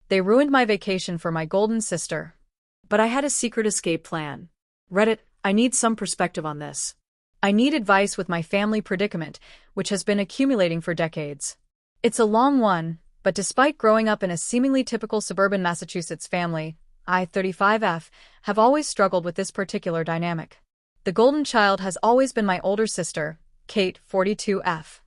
They ruined my vacation for my golden sister. But I had a secret escape plan. Reddit, I need some perspective on this. I need advice with my family predicament, which has been accumulating for decades. It's a long one, but despite growing up in a seemingly typical suburban Massachusetts family, I, 35F, have always struggled with this particular dynamic. The golden child has always been my older sister, Kate, 42F.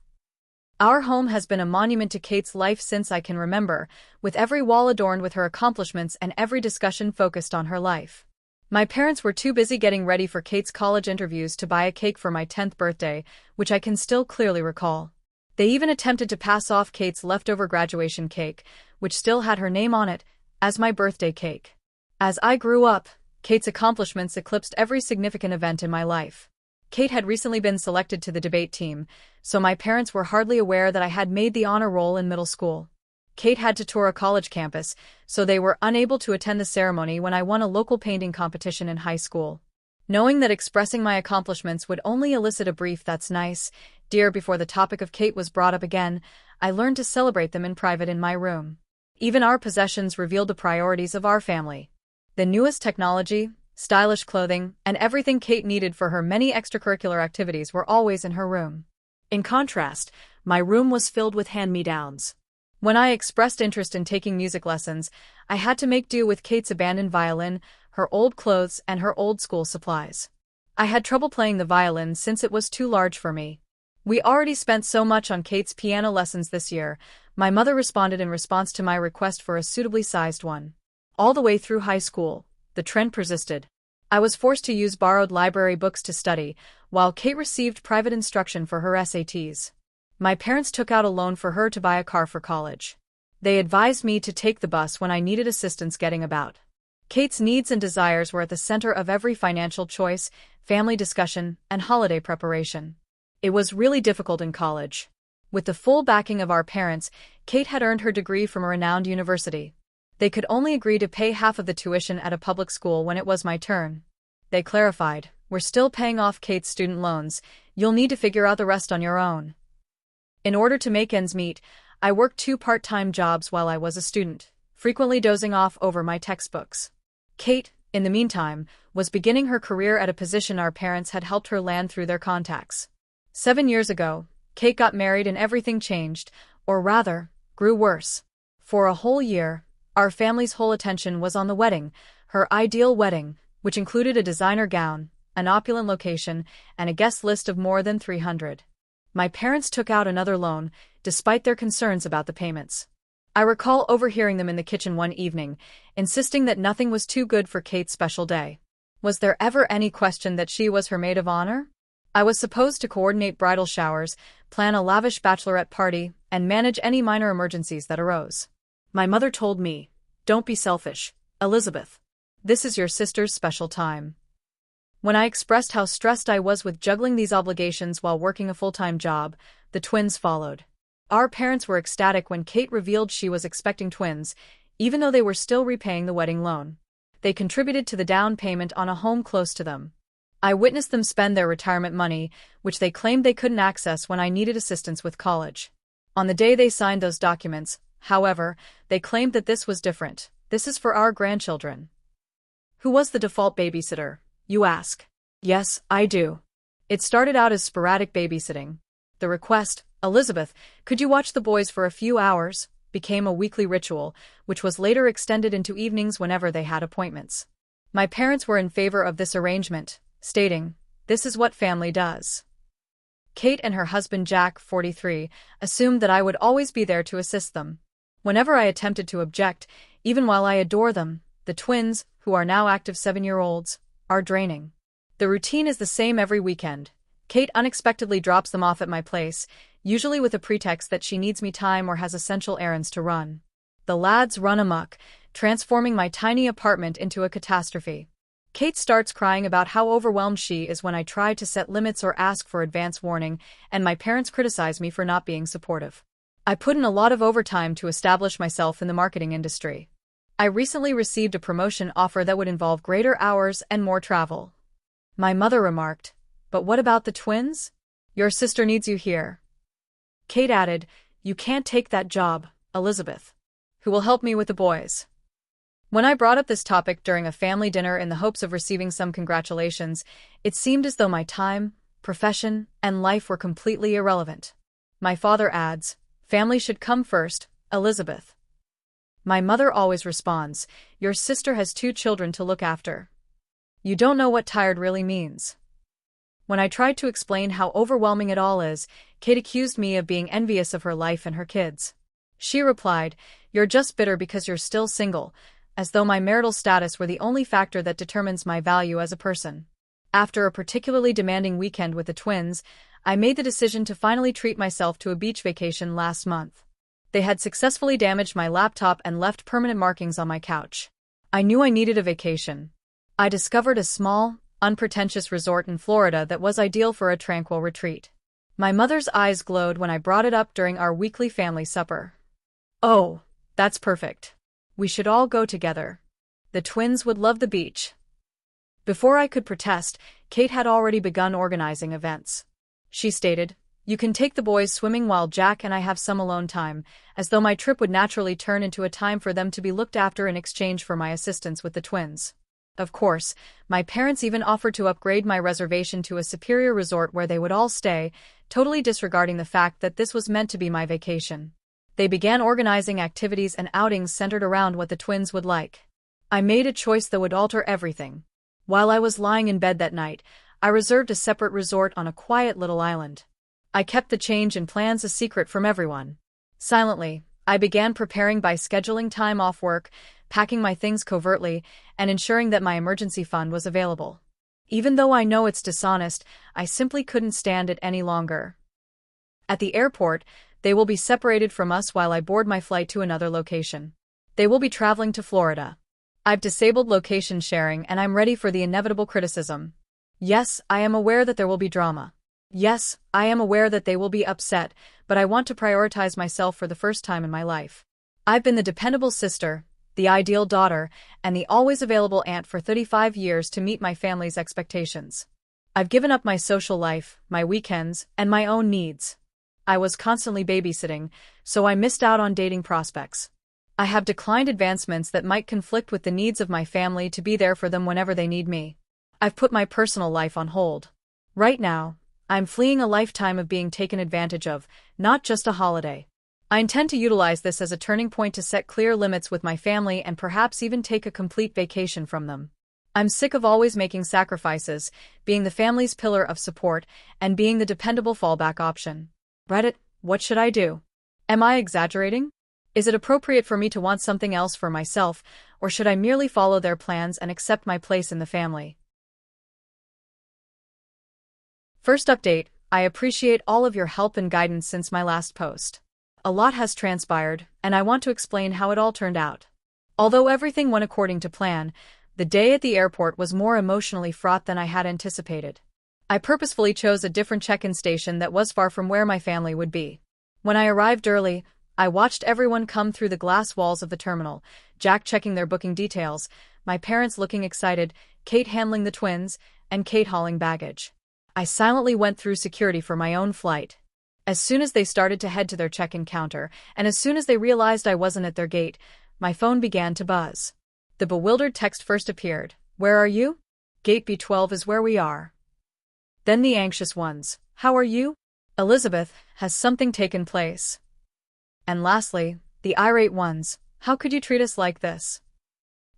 Our home has been a monument to Kate's life since I can remember, with every wall adorned with her accomplishments and every discussion focused on her life. My parents were too busy getting ready for Kate's college interviews to buy a cake for my 10th birthday, which I can still clearly recall. They even attempted to pass off Kate's leftover graduation cake, which still had her name on it, as my birthday cake. As I grew up, Kate's accomplishments eclipsed every significant event in my life. Kate had recently been selected to the debate team, so my parents were hardly aware that I had made the honor roll in middle school. Kate had to tour a college campus, so they were unable to attend the ceremony when I won a local painting competition in high school. Knowing that expressing my accomplishments would only elicit a brief "that's nice, dear" before the topic of Kate was brought up again, I learned to celebrate them in private in my room. Even our possessions revealed the priorities of our family. The newest technology, stylish clothing, and everything Kate needed for her many extracurricular activities were always in her room. In contrast, my room was filled with hand-me-downs. When I expressed interest in taking music lessons, I had to make do with Kate's abandoned violin, her old clothes, and her old school supplies. I had trouble playing the violin since it was too large for me. We already spent so much on Kate's piano lessons this year, my mother responded in response to my request for a suitably sized one. All the way through high school, the trend persisted. I was forced to use borrowed library books to study, while Kate received private instruction for her SATs. My parents took out a loan for her to buy a car for college. They advised me to take the bus when I needed assistance getting about. Kate's needs and desires were at the center of every financial choice, family discussion, and holiday preparation. It was really difficult in college. With the full backing of our parents, Kate had earned her degree from a renowned university. They could only agree to pay half of the tuition at a public school when it was my turn. They clarified, "We're still paying off Kate's student loans, you'll need to figure out the rest on your own." In order to make ends meet, I worked 2 part-time jobs while I was a student, frequently dozing off over my textbooks. Kate, in the meantime, was beginning her career at a position our parents had helped her land through their contacts. 7 years ago, Kate got married and everything changed, or rather, grew worse. For a whole year, our family's whole attention was on the wedding, her ideal wedding, which included a designer gown, an opulent location, and a guest list of more than 300. My parents took out another loan, despite their concerns about the payments. I recall overhearing them in the kitchen one evening, insisting that nothing was too good for Kate's special day. Was there ever any question that she was her maid of honor? I was supposed to coordinate bridal showers, plan a lavish bachelorette party, and manage any minor emergencies that arose. My mother told me, "Don't be selfish, Elizabeth. This is your sister's special time." When I expressed how stressed I was with juggling these obligations while working a full-time job, the twins followed. Our parents were ecstatic when Kate revealed she was expecting twins, even though they were still repaying the wedding loan. They contributed to the down payment on a home close to them. I witnessed them spend their retirement money, which they claimed they couldn't access when I needed assistance with college. On the day they signed those documents, however, they claimed that this was different. "This is for our grandchildren." Who was the default babysitter, you ask? Yes, I do. It started out as sporadic babysitting. The request, "Elizabeth, could you watch the boys for a few hours?" became a weekly ritual, which was later extended into evenings whenever they had appointments. My parents were in favor of this arrangement, stating, "This is what family does." Kate and her husband Jack, 43, assumed that I would always be there to assist them. Whenever I attempted to object, even while I adore them, the twins, who are now active 7-year-olds, are draining. The routine is the same every weekend. Kate unexpectedly drops them off at my place, usually with a pretext that she needs me time or has essential errands to run. The lads run amok, transforming my tiny apartment into a catastrophe. Kate starts crying about how overwhelmed she is when I try to set limits or ask for advance warning, and my parents criticize me for not being supportive. I put in a lot of overtime to establish myself in the marketing industry. I recently received a promotion offer that would involve greater hours and more travel. My mother remarked, "But what about the twins? Your sister needs you here." Kate added, "You can't take that job, Elizabeth." who will help me with the boys. When I brought up this topic during a family dinner in the hopes of receiving some congratulations, it seemed as though my time, profession, and life were completely irrelevant. My father adds, "Family should come first, Elizabeth." My mother always responds, "Your sister has 2 children to look after. You don't know what tired really means." When I tried to explain how overwhelming it all is, Kate accused me of being envious of her life and her kids. She replied, "You're just bitter because you're still single," as though my marital status were the only factor that determines my value as a person. After a particularly demanding weekend with the twins, I made the decision to finally treat myself to a beach vacation last month. They had successfully damaged my laptop and left permanent markings on my couch. I knew I needed a vacation. I discovered a small, unpretentious resort in Florida that was ideal for a tranquil retreat. My mother's eyes glowed when I brought it up during our weekly family supper. "Oh, that's perfect. We should all go together. The twins would love the beach." Before I could protest, Kate had already begun organizing events. She stated, "You can take the boys swimming while Jack and I have some alone time," as though my trip would naturally turn into a time for them to be looked after in exchange for my assistance with the twins. Of course, my parents even offered to upgrade my reservation to a superior resort where they would all stay, totally disregarding the fact that this was meant to be my vacation. They began organizing activities and outings centered around what the twins would like. I made a choice that would alter everything. While I was lying in bed that night, I reserved a separate resort on a quiet little island. I kept the change and plans a secret from everyone. Silently, I began preparing by scheduling time off work, packing my things covertly, and ensuring that my emergency fund was available. Even though I know it's dishonest, I simply couldn't stand it any longer. At the airport, they will be separated from us while I board my flight to another location. They will be traveling to Florida. I've disabled location sharing and I'm ready for the inevitable criticism. Yes, I am aware that there will be drama. Yes, I am aware that they will be upset, but I want to prioritize myself for the first time in my life. I've been the dependable sister, the ideal daughter, and the always available aunt for 35 years to meet my family's expectations. I've given up my social life, my weekends, and my own needs. I was constantly babysitting, so I missed out on dating prospects. I have declined advancements that might conflict with the needs of my family to be there for them whenever they need me. I've put my personal life on hold. Right now, I'm fleeing a lifetime of being taken advantage of, not just a holiday. I intend to utilize this as a turning point to set clear limits with my family and perhaps even take a complete vacation from them. I'm sick of always making sacrifices, being the family's pillar of support, and being the dependable fallback option. Reddit, what should I do? Am I exaggerating? Is it appropriate for me to want something else for myself, or should I merely follow their plans and accept my place in the family? First update, I appreciate all of your help and guidance since my last post. A lot has transpired, and I want to explain how it all turned out. Although everything went according to plan, the day at the airport was more emotionally fraught than I had anticipated. I purposefully chose a different check-in station that was far from where my family would be. When I arrived early, I watched everyone come through the glass walls of the terminal, Jack checking their booking details, my parents looking excited, Kate handling the twins, and Kate hauling baggage. I silently went through security for my own flight. As soon as they started to head to their check-in counter, and as soon as they realized I wasn't at their gate, my phone began to buzz. The bewildered text first appeared, "Where are you? Gate B12 is where we are." Then the anxious ones, "How are you? Elizabeth, has something taken place?" And lastly, the irate ones, "How could you treat us like this?"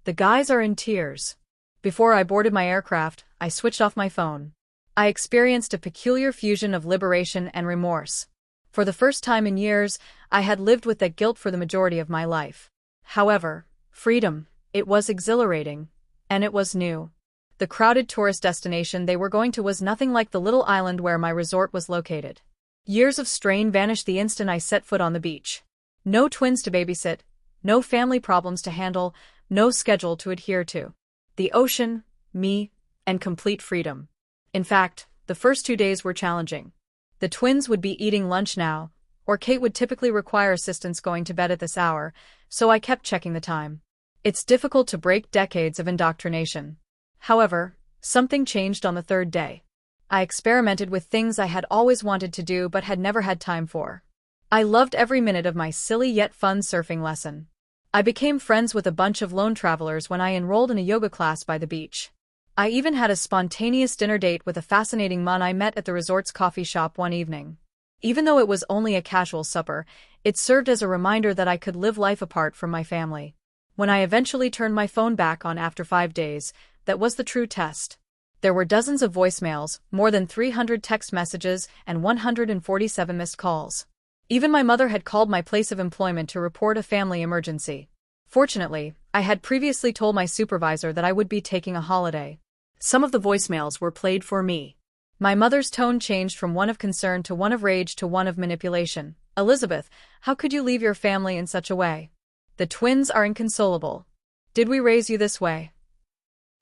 The guys are in tears. Before I boarded my aircraft, I switched off my phone. I experienced a peculiar fusion of liberation and remorse. For the first time in years, I had lived with that guilt for the majority of my life. However, freedom, it was exhilarating. And it was new. The crowded tourist destination they were going to was nothing like the little island where my resort was located. Years of strain vanished the instant I set foot on the beach. No twins to babysit, no family problems to handle, no schedule to adhere to. The ocean, me, and complete freedom. In fact, the first 2 days were challenging. The twins would be eating lunch now, or Kate would typically require assistance going to bed at this hour, so I kept checking the time. It's difficult to break decades of indoctrination. However, something changed on the 3rd day. I experimented with things I had always wanted to do but had never had time for. I loved every minute of my silly yet fun surfing lesson. I became friends with a bunch of lone travelers when I enrolled in a yoga class by the beach. I even had a spontaneous dinner date with a fascinating man I met at the resort's coffee shop one evening. Even though it was only a casual supper, it served as a reminder that I could live life apart from my family. When I eventually turned my phone back on after 5 days, that was the true test. There were dozens of voicemails, more than 300 text messages, and 147 missed calls. Even my mother had called my place of employment to report a family emergency. Fortunately, I had previously told my supervisor that I would be taking a holiday. Some of the voicemails were played for me. My mother's tone changed from one of concern to one of rage to one of manipulation. "Elizabeth, how could you leave your family in such a way? The twins are inconsolable. Did we raise you this way?"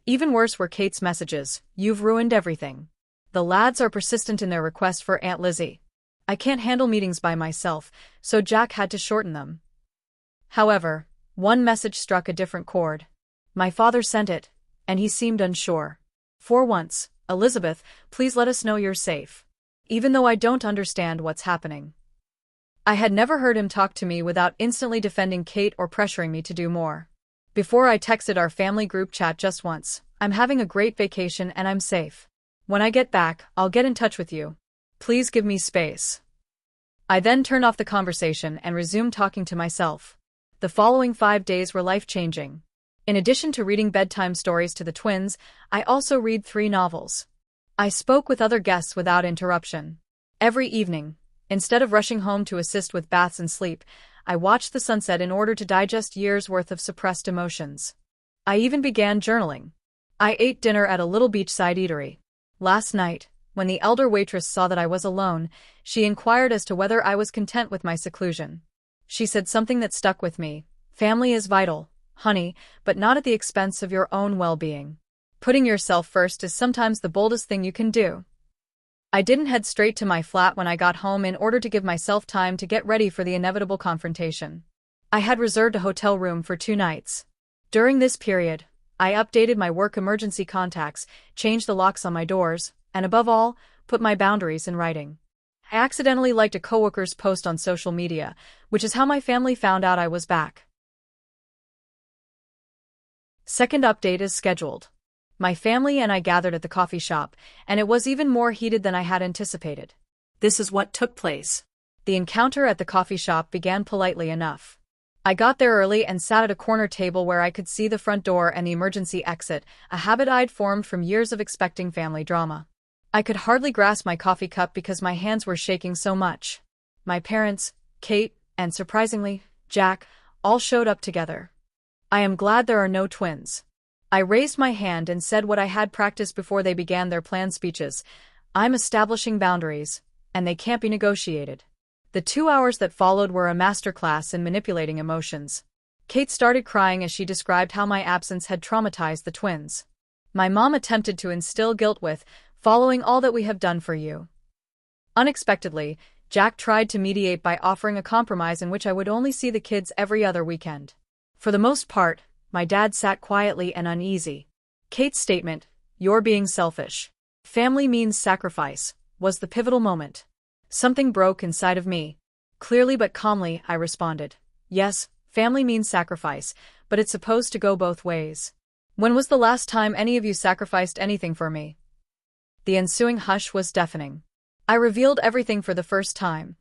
Even worse were Kate's messages. "You've ruined everything. The lads are persistent in their request for Aunt Lizzie. I can't handle meetings by myself, so Jack had to shorten them." However, one message struck a different chord. My father sent it, and he seemed unsure. "For once, Elizabeth, please let us know you're safe. Even though I don't understand what's happening." I had never heard him talk to me without instantly defending Kate or pressuring me to do more. Before I texted our family group chat just once, "I'm having a great vacation and I'm safe. When I get back, I'll get in touch with you. Please give me space." I then turned off the conversation and resumed talking to myself. The following 5 days were life-changing. In addition to reading bedtime stories to the twins, I also read 3 novels. I spoke with other guests without interruption. Every evening, instead of rushing home to assist with baths and sleep, I watched the sunset in order to digest years' worth of suppressed emotions. I even began journaling. I ate dinner at a little beachside eatery. Last night, when the elder waitress saw that I was alone, she inquired as to whether I was content with my seclusion. She said something that stuck with me. "Family is vital, honey, but not at the expense of your own well-being. Putting yourself first is sometimes the boldest thing you can do." I didn't head straight to my flat when I got home in order to give myself time to get ready for the inevitable confrontation. I had reserved a hotel room for 2 nights. During this period, I updated my work emergency contacts, changed the locks on my doors, and above all, put my boundaries in writing. I accidentally liked a coworker's post on social media, which is how my family found out I was back. Second update is scheduled. My family and I gathered at the coffee shop, and it was even more heated than I had anticipated. This is what took place. The encounter at the coffee shop began politely enough. I got there early and sat at a corner table where I could see the front door and the emergency exit, a habit I'd formed from years of expecting family drama. I could hardly grasp my coffee cup because my hands were shaking so much. My parents, Kate, and surprisingly, Jack, all showed up together. "I am glad there are no twins." I raised my hand and said what I had practiced before they began their planned speeches. "I'm establishing boundaries, and they can't be negotiated." The 2 hours that followed were a masterclass in manipulating emotions. Kate started crying as she described how my absence had traumatized the twins. My mom attempted to instill guilt with, "Following all that we have done for you." Unexpectedly, Jack tried to mediate by offering a compromise in which I would only see the kids every other weekend. For the most part, my dad sat quietly and uneasy. Kate's statement, "You're being selfish. Family means sacrifice," was the pivotal moment. Something broke inside of me. Clearly but calmly, I responded, "Yes, family means sacrifice, but it's supposed to go both ways. When was the last time any of you sacrificed anything for me?" The ensuing hush was deafening. I revealed everything for the first time.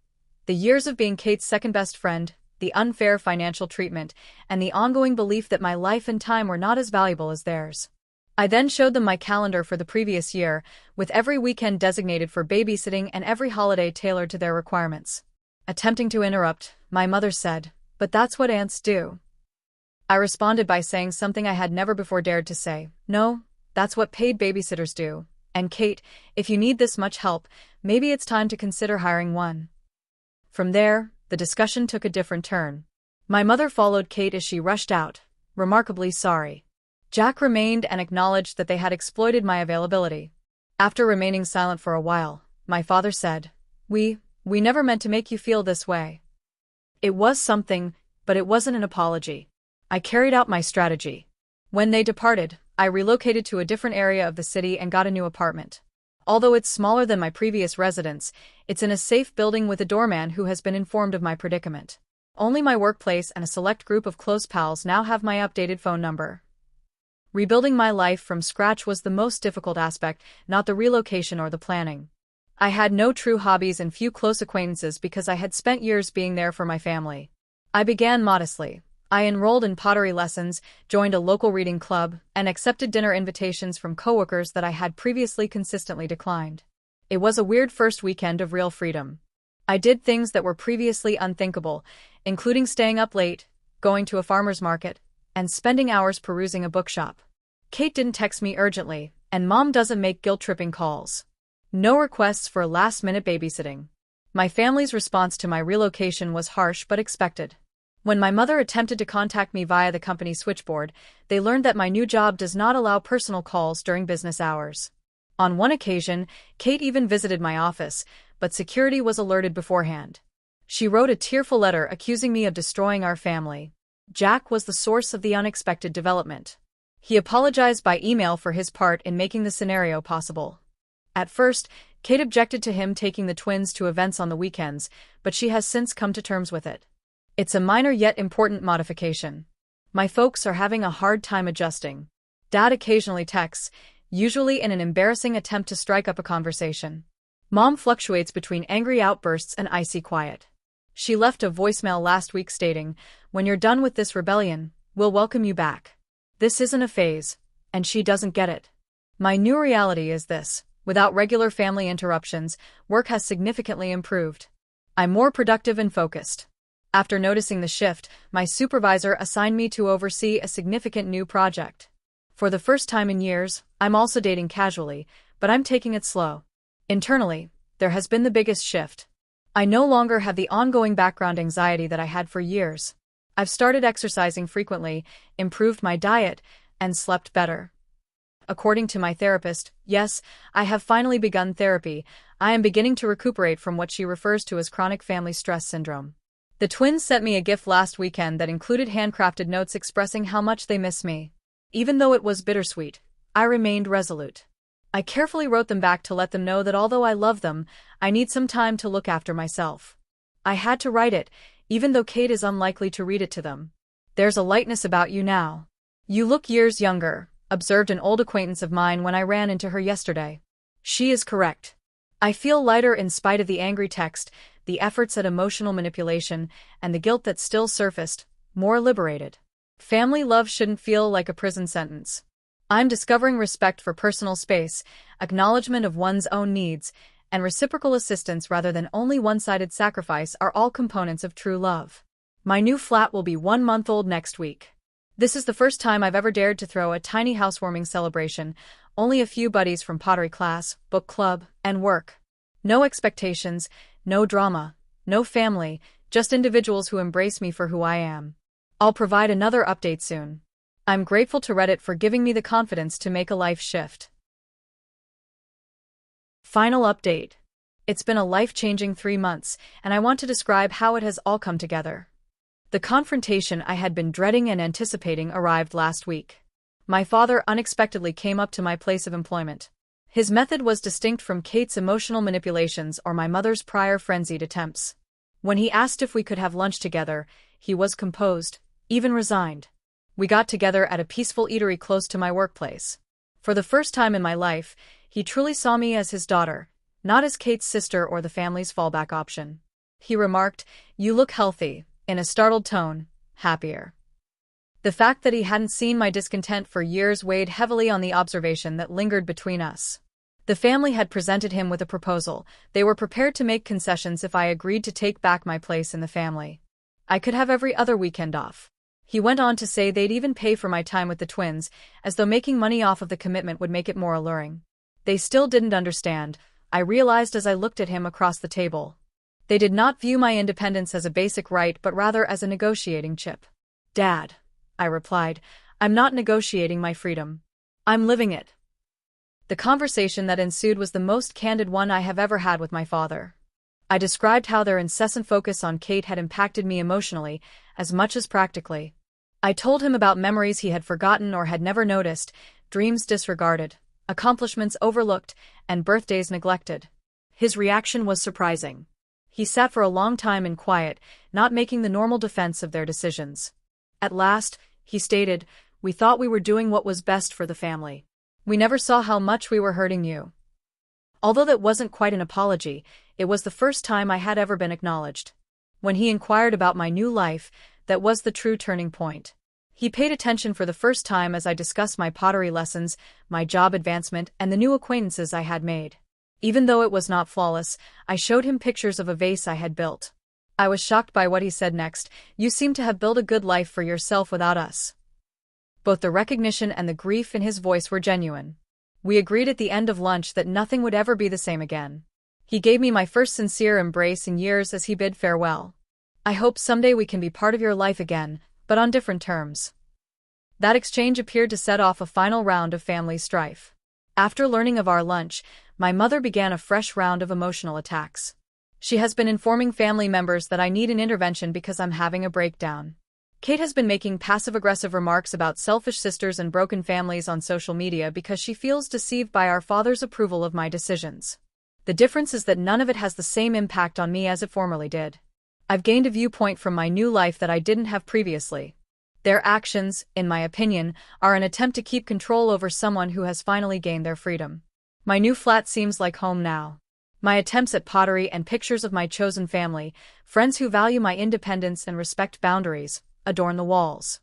The years of being Kate's second-best friend, the unfair financial treatment, and the ongoing belief that my life and time were not as valuable as theirs. I then showed them my calendar for the previous year, with every weekend designated for babysitting and every holiday tailored to their requirements. Attempting to interrupt, my mother said, "But that's what aunts do." I responded by saying something I had never before dared to say. "No, that's what paid babysitters do. And Kate, if you need this much help, maybe it's time to consider hiring one." From there, the discussion took a different turn. My mother followed Kate as she rushed out, remarkably sorry. Jack remained and acknowledged that they had exploited my availability. After remaining silent for a while, my father said, We never meant to make you feel this way." It was something, but it wasn't an apology. I carried out my strategy. When they departed, I relocated to a different area of the city and got a new apartment. Although it's smaller than my previous residence, it's in a safe building with a doorman who has been informed of my predicament. Only my workplace and a select group of close pals now have my updated phone number. Rebuilding my life from scratch was the most difficult aspect, not the relocation or the planning. I had no true hobbies and few close acquaintances because I had spent years being there for my family. I began modestly. I enrolled in pottery lessons, joined a local reading club, and accepted dinner invitations from coworkers that I had previously consistently declined. It was a weird first weekend of real freedom. I did things that were previously unthinkable, including staying up late, going to a farmer's market, and spending hours perusing a bookshop. Kate didn't text me urgently, and Mom doesn't make guilt-tripping calls. No requests for last-minute babysitting. My family's response to my relocation was harsh but expected. When my mother attempted to contact me via the company switchboard, they learned that my new job does not allow personal calls during business hours. On one occasion, Kate even visited my office, but security was alerted beforehand. She wrote a tearful letter accusing me of destroying our family. Jack was the source of the unexpected development. He apologized by email for his part in making the scenario possible. At first, Kate objected to him taking the twins to events on the weekends, but she has since come to terms with it. It's a minor yet important modification. My folks are having a hard time adjusting. Dad occasionally texts, usually in an embarrassing attempt to strike up a conversation. Mom fluctuates between angry outbursts and icy quiet. She left a voicemail last week stating, "When you're done with this rebellion, we'll welcome you back." This isn't a phase, and she doesn't get it. My new reality is this: without regular family interruptions, work has significantly improved. I'm more productive and focused. After noticing the shift, my supervisor assigned me to oversee a significant new project. For the first time in years, I'm also dating casually, but I'm taking it slow. Internally, there has been the biggest shift. I no longer have the ongoing background anxiety that I had for years. I've started exercising frequently, improved my diet, and slept better. According to my therapist, yes, I have finally begun therapy. I am beginning to recuperate from what she refers to as chronic family stress syndrome. The twins sent me a gift last weekend that included handcrafted notes expressing how much they miss me. Even though it was bittersweet, I remained resolute. I carefully wrote them back to let them know that although I love them, I need some time to look after myself. I had to write it, even though Kate is unlikely to read it to them. "There's a lightness about you now. You look years younger," observed an old acquaintance of mine when I ran into her yesterday. She is correct. I feel lighter in spite of the angry text, the efforts at emotional manipulation, and the guilt that still surfaced, more liberated. Family love shouldn't feel like a prison sentence. I'm discovering respect for personal space, acknowledgement of one's own needs, and reciprocal assistance rather than only one-sided sacrifice are all components of true love. My new flat will be 1 month old next week. This is the first time I've ever dared to throw a tiny housewarming celebration, only a few buddies from pottery class, book club, and work. No expectations, no drama, no family, just individuals who embrace me for who I am. I'll provide another update soon. I'm grateful to Reddit for giving me the confidence to make a life shift. Final update. It's been a life-changing 3 months, and I want to describe how it has all come together. The confrontation I had been dreading and anticipating arrived last week. My father unexpectedly came up to my place of employment. His method was distinct from Kate's emotional manipulations or my mother's prior frenzied attempts. When he asked if we could have lunch together, he was composed, even resigned. We got together at a peaceful eatery close to my workplace. For the first time in my life, he truly saw me as his daughter, not as Kate's sister or the family's fallback option. He remarked, "You look healthy," in a startled tone, happier. The fact that he hadn't seen my discontent for years weighed heavily on the observation that lingered between us. The family had presented him with a proposal. They were prepared to make concessions if I agreed to take back my place in the family. I could have every other weekend off. He went on to say they'd even pay for my time with the twins, as though making money off of the commitment would make it more alluring. They still didn't understand, I realized as I looked at him across the table. They did not view my independence as a basic right but rather as a negotiating chip. "Dad," I replied, "I'm not negotiating my freedom. I'm living it." The conversation that ensued was the most candid one I have ever had with my father. I described how their incessant focus on Kate had impacted me emotionally, as much as practically. I told him about memories he had forgotten or had never noticed, dreams disregarded, accomplishments overlooked, and birthdays neglected. His reaction was surprising. He sat for a long time in quiet, not making the normal defense of their decisions. At last, he stated, "We thought we were doing what was best for the family. We never saw how much we were hurting you." Although that wasn't quite an apology, it was the first time I had ever been acknowledged. When he inquired about my new life, that was the true turning point. He paid attention for the first time as I discussed my pottery lessons, my job advancement, and the new acquaintances I had made. Even though it was not flawless, I showed him pictures of a vase I had built. I was shocked by what he said next. "You seem to have built a good life for yourself without us." Both the recognition and the grief in his voice were genuine. We agreed at the end of lunch that nothing would ever be the same again. He gave me my first sincere embrace in years as he bid farewell. "I hope someday we can be part of your life again, but on different terms." That exchange appeared to set off a final round of family strife. After learning of our lunch, my mother began a fresh round of emotional attacks. She has been informing family members that I need an intervention because I'm having a breakdown. Kate has been making passive-aggressive remarks about selfish sisters and broken families on social media because she feels deceived by our father's approval of my decisions. The difference is that none of it has the same impact on me as it formerly did. I've gained a viewpoint from my new life that I didn't have previously. Their actions, in my opinion, are an attempt to keep control over someone who has finally gained their freedom. My new flat seems like home now. My attempts at pottery and pictures of my chosen family, friends who value my independence and respect boundaries, adorn the walls.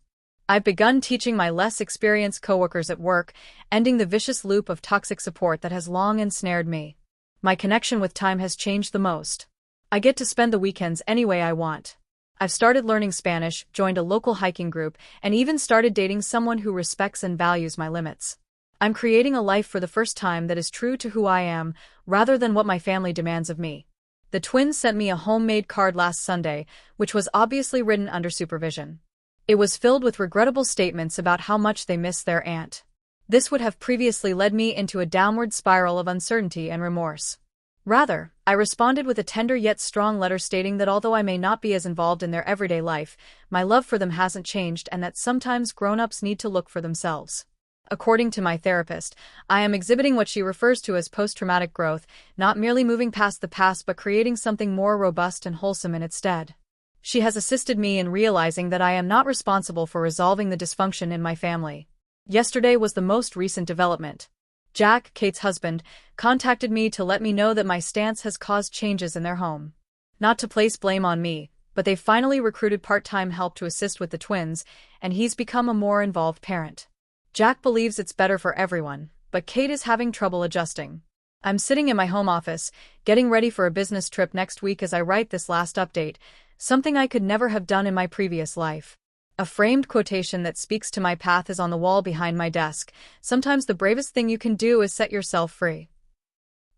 I've begun teaching my less experienced coworkers at work, ending the vicious loop of toxic support that has long ensnared me. My connection with time has changed the most. I get to spend the weekends any way I want. I've started learning Spanish, joined a local hiking group, and even started dating someone who respects and values my limits. I'm creating a life for the first time that is true to who I am, rather than what my family demands of me. The twins sent me a homemade card last Sunday, which was obviously written under supervision. It was filled with regrettable statements about how much they miss their aunt. This would have previously led me into a downward spiral of uncertainty and remorse. Rather, I responded with a tender yet strong letter stating that although I may not be as involved in their everyday life, my love for them hasn't changed and that sometimes grown-ups need to look for themselves. According to my therapist, I am exhibiting what she refers to as post-traumatic growth, not merely moving past the past but creating something more robust and wholesome in its stead. She has assisted me in realizing that I am not responsible for resolving the dysfunction in my family. Yesterday was the most recent development. Jack, Kate's husband, contacted me to let me know that my stance has caused changes in their home. Not to place blame on me, but they finally recruited part-time help to assist with the twins, and he's become a more involved parent. Jack believes it's better for everyone, but Kate is having trouble adjusting. I'm sitting in my home office, getting ready for a business trip next week as I write this last update, something I could never have done in my previous life. A framed quotation that speaks to my path is on the wall behind my desk. Sometimes the bravest thing you can do is set yourself free.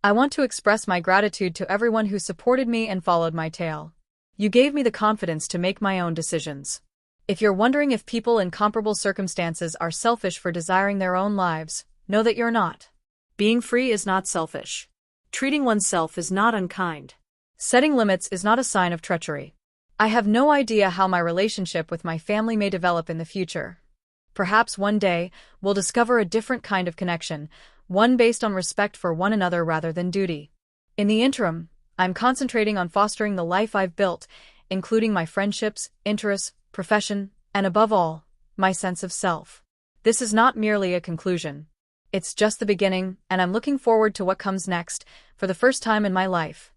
I want to express my gratitude to everyone who supported me and followed my tale. You gave me the confidence to make my own decisions. If you're wondering if people in comparable circumstances are selfish for desiring their own lives, know that you're not. Being free is not selfish. Treating oneself is not unkind. Setting limits is not a sign of treachery. I have no idea how my relationship with my family may develop in the future. Perhaps one day, we'll discover a different kind of connection, one based on respect for one another rather than duty. In the interim, I'm concentrating on fostering the life I've built, including my friendships, interests, profession, and above all, my sense of self. This is not merely a conclusion. It's just the beginning, and I'm looking forward to what comes next, for the first time in my life.